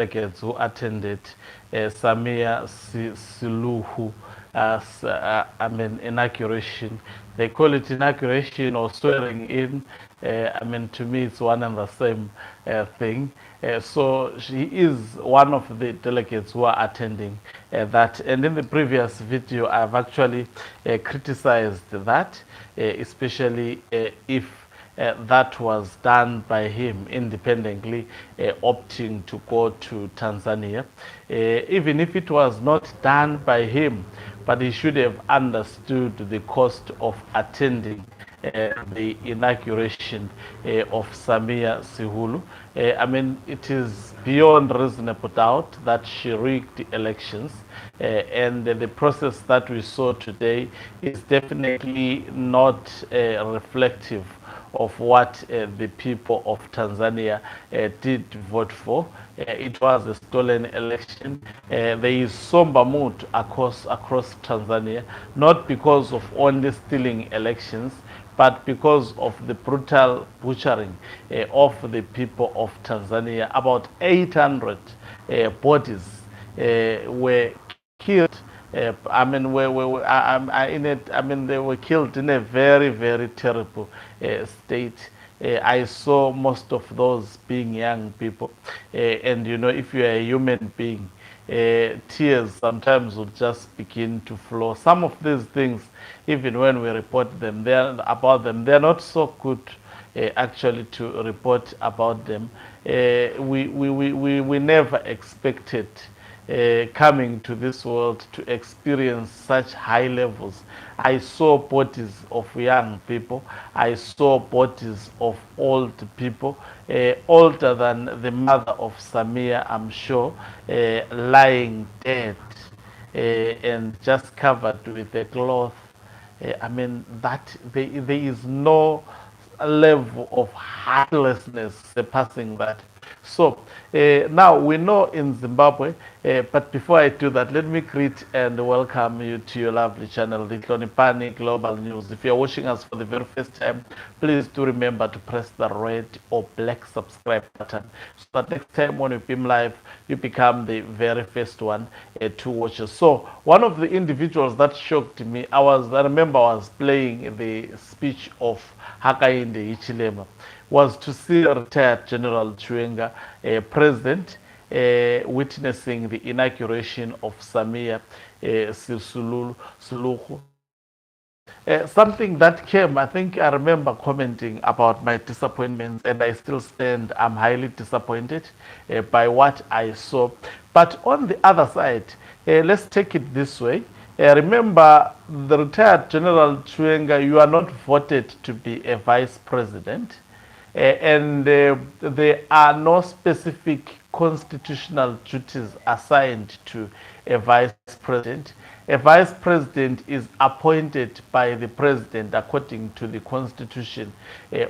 delegates who attended Samia Suluhu inauguration. They call it inauguration or swearing in. To me, it's one and the same thing. So she is one of the delegates who are attending that. And in the previous video, I've actually criticized that, especially if that was done by him independently, opting to go to Tanzania. Even if it was not done by him, but he should have understood the cost of attending the inauguration of Samia Suluhu. It is beyond reasonable doubt that she rigged elections, and the process that we saw today is definitely not reflective of what the people of Tanzania did vote for. It was a stolen election. There is somber mood across Tanzania, not because of only stealing elections, but because of the brutal butchering of the people of Tanzania. About 800 bodies were killed. They were killed in a very, very terrible state. I saw most of those being young people. And if you're a human being, tears sometimes will just begin to flow. Some of these things, even when we report them, they're not so good actually to report about them. We never expected coming to this world to experience such high levels. I saw bodies of young people. I saw bodies of old people, older than the mother of Samia, I'm sure, lying dead and just covered with a cloth. That there is no level of heartlessness surpassing that. So now we know in Zimbabwe, but before I do that, let me greet and welcome you to your lovely channel, the Hlonipani Global News. If you're watching us for the very first time, please do remember to press the red or black subscribe button so that next time when we beam live, you become the very first one to watch us. So one of the individuals that shocked me, I remember I was playing the speech of Hakainde Hichilema, was to see retired General Chiwenga, president, witnessing the inauguration of Samia Suluhu. Something that came, I think I remember commenting about my disappointments, and I still stand. I'm highly disappointed by what I saw. But on the other side, let's take it this way. Remember, the retired General Chiwenga, you are not voted to be a vice president. And there are no specific constitutional duties assigned to a vice president. A vice president is appointed by the president according to the constitution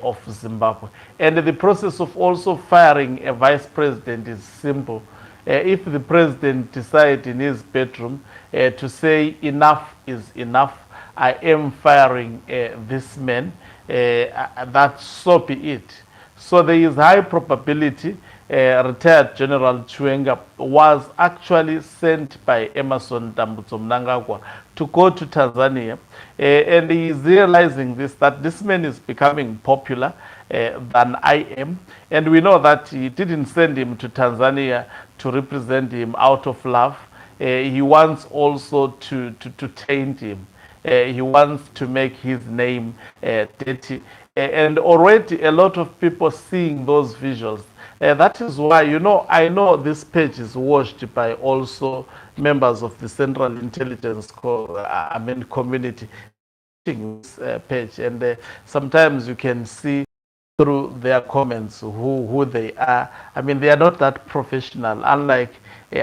of Zimbabwe. And the process of also firing a vice president is simple. If the president decides in his bedroom to say enough is enough, I am firing this man, that so be it. So there is high probability retired General Chiwenga was actually sent by Emerson Dambudzo Mnangagwa to go to Tanzania, and he is realizing that this man is becoming popular than I am, and we know that he didn't send him to Tanzania to represent him out of love. He wants also to taint him. He wants to make his name dirty. And already a lot of people seeing those visuals. That is why, I know this page is watched by also members of the Central Intelligence community this page. And sometimes you can see through their comments who they are. They are not that professional, unlike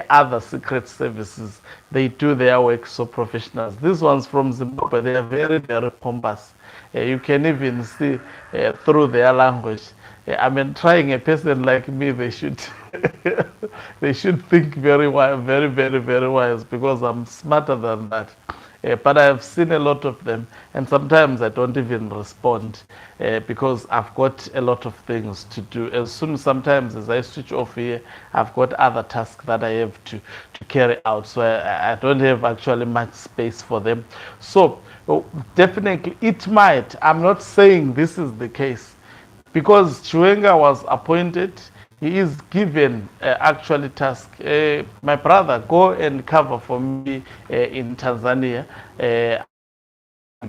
other secret services. They do their work so professional. These ones from Zimbabwe, they are very, very pompous. You can even see through their language. Trying a person like me, they should they should think very wise, very, very, very wise, because I'm smarter than that. but I've seen a lot of them, and sometimes I don't even respond because I've got a lot of things to do. As soon sometimes as I switch off here, I've got other tasks that I have to carry out, so I don't have actually much space for them. So definitely it might, I'm not saying this is the case, because Chiwenga was appointed, he is given actually task. My brother, go and cover for me in Tanzania.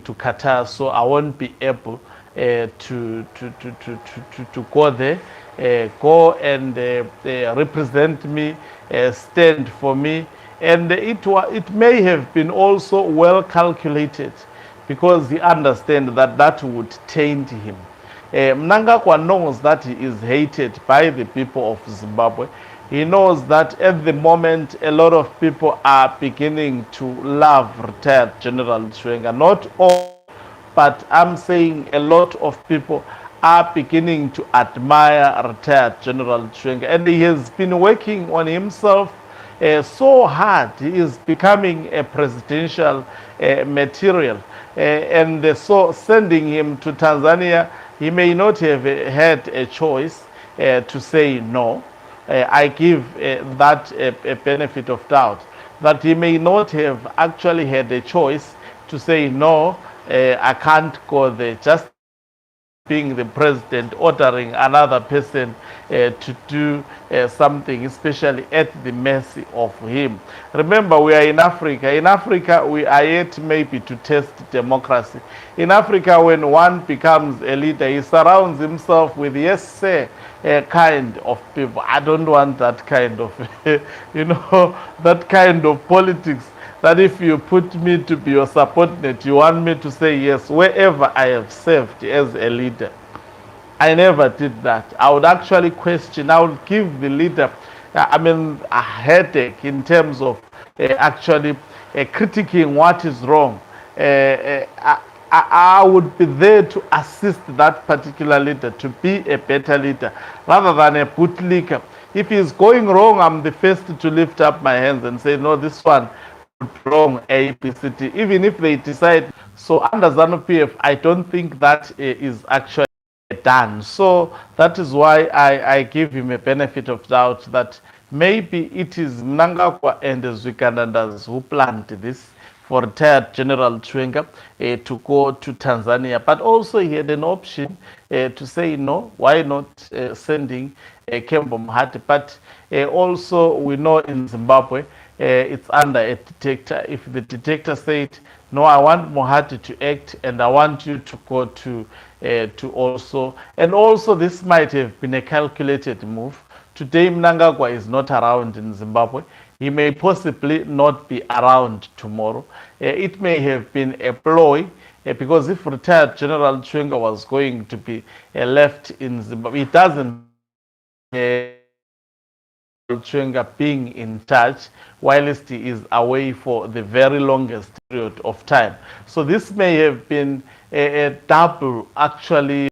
To Qatar, so I won't be able to go there. Go and represent me, stand for me, and it may have been also well calculated, because he understands that that would taint him. Mnangagwa knows that he is hated by the people of Zimbabwe. He knows that at the moment a lot of people are beginning to love retired General Chiwenga. Not all, but I'm saying a lot of people are beginning to admire retired General Chiwenga. And he has been working on himself so hard. He is becoming a presidential material. And so sending him to Tanzania, he may not have had a choice to say no. I give that a benefit of doubt, that he may not have actually had a choice to say no, I can't go there, just being the president ordering another person to do something, especially at the mercy of him. Remember, we are in Africa. In Africa, we are yet maybe to test democracy. In Africa, when one becomes a leader, he surrounds himself with, yes, sir, kind of people. I don't want that kind of, that kind of politics, that if you put me to be your subordinate, you want me to say yes wherever I have served as a leader. I never did that. I would actually question, I would give the leader, a headache in terms of actually critiquing what is wrong. I would be there to assist that particular leader to be a better leader rather than a bootlicker. If he's going wrong, I'm the first to lift up my hands and say, no, this one wrong, A, B, C, D. Even if they decide. So under ZANU-PF, I don't think that is actually done. So that is why I give him a benefit of doubt that maybe it is Mnangagwa and the Zwikanandas who planned this for retired General Chiwenga to go to Tanzania. But also he had an option to say no, why not sending Kembo Mohati. But also we know in Zimbabwe, it's under a dictator. If the dictator said, no, I want Mohati to act and I want you to go to also, and also this might have been a calculated move. Today Mnangagwa is not around in Zimbabwe. He may possibly not be around tomorrow. It may have been a ploy because if retired General Chiwenga was going to be left in Zimbabwe, it doesn't Chiwenga being in charge whilst he is away for the very longest period of time. So this may have been a double actually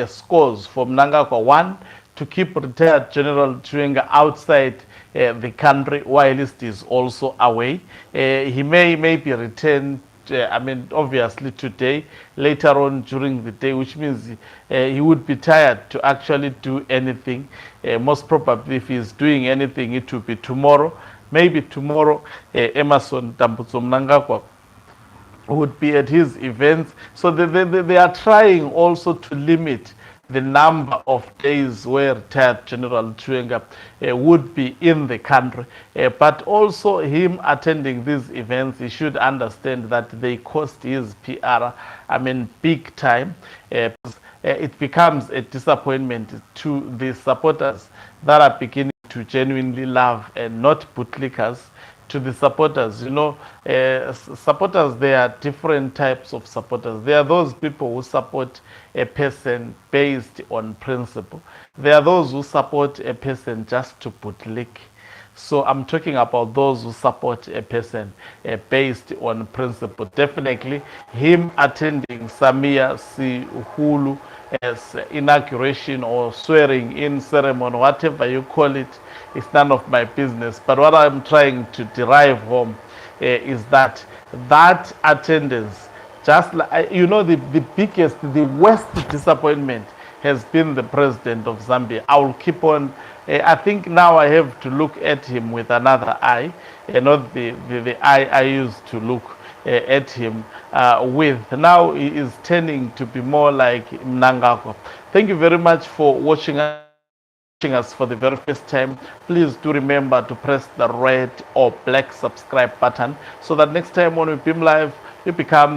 scores for Mnangagwa. One, to keep retired General Chiwenga outside the country whilst he is also away. He may maybe return obviously today, later on during the day, which means he would be tired to actually do anything. Most probably, if he's doing anything, it will be tomorrow. Maybe tomorrow, Emerson Tambutso Mnangagwa would be at his events. So they are trying also to limit the number of days where retired General Chiwenga would be in the country. But also him attending these events, he should understand that they cost his PR, big time. It becomes a disappointment to the supporters that are beginning to genuinely love and not bootlickers. To the supporters, supporters, there are different types of supporters. There are those people who support a person based on principle. There are those who support a person just to bootlick. So I'm talking about those who support a person based on principle. Definitely him attending Samia Suluhu as inauguration or swearing in ceremony, whatever you call it, it's none of my business. But what I'm trying to derive home is that attendance, just like, the biggest, the worst disappointment has been the president of Zambia. I will keep on. I think now I have to look at him with another eye, not the eye I used to look at him with. Now he is turning to be more like Mnangagwa. Thank you very much for watching us for the very first time. Please do remember to press the red or black subscribe button so that next time when we beam live, you become